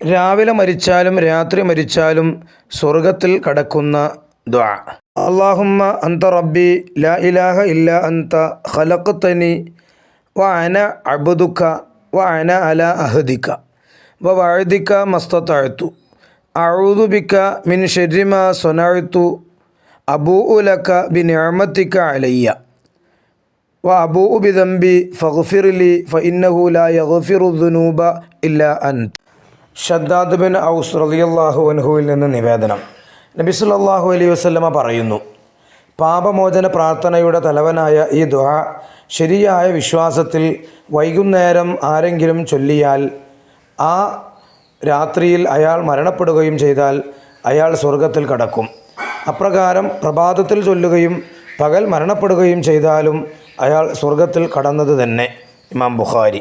രാവിലെ മരിച്ചാലും രാത്രി മരിച്ചാലും സ്വർഗത്തിൽ കടക്കുന്ന ദുആ. അല്ലാഹുമ്മ അന്ത റബ്ബി ലാ ഇലാഹ ഇല്ലാ അന്ത ഖലഖ്തനി വ അന അബ്ദുക വ അന അലാ അഹദിക വ വഅദിക മസ്തതഅതു അഊദു ബിക മിൻ ശർരി മാ സനഅതു അബൂഉ ലക ബിനിഅമതിക അലയ്യ വ അബൂഉ ബിദംബി ഫഗ്ഫിർലി ഫഇന്നഹു ലാ യഗ്ഫിറു ദുനൂബ ഇല്ലാ അൻത. ഷദ്ദാദ് ബിൻ ഔസ് റളിയല്ലാഹു അൻഹുവിൽ നിന്ന് നിവേദനം. നബി സല്ലല്ലാഹു അലൈഹി വസല്ലമ പറയുന്നു, പാപമോചന പ്രാർത്ഥനയുടെ തലവനായ ഈ ദുആ ശരിയായ വിശ്വാസത്തിൽ വൈകുന്നേരം ആരെങ്കിലും ചൊല്ലിയാൽ ആ രാത്രിയിൽ അയാൾ മരണപ്പെടുകയും ചെയ്താൽ അയാൾ സ്വർഗത്തിൽ കടക്കും. അപ്രകാരം പ്രഭാതത്തിൽ ചൊല്ലുകയും പകൽ മരണപ്പെടുകയും ചെയ്താലും അയാൾ സ്വർഗത്തിൽ കടന്നത് തന്നെ. ഇമാം ബുഖാരി.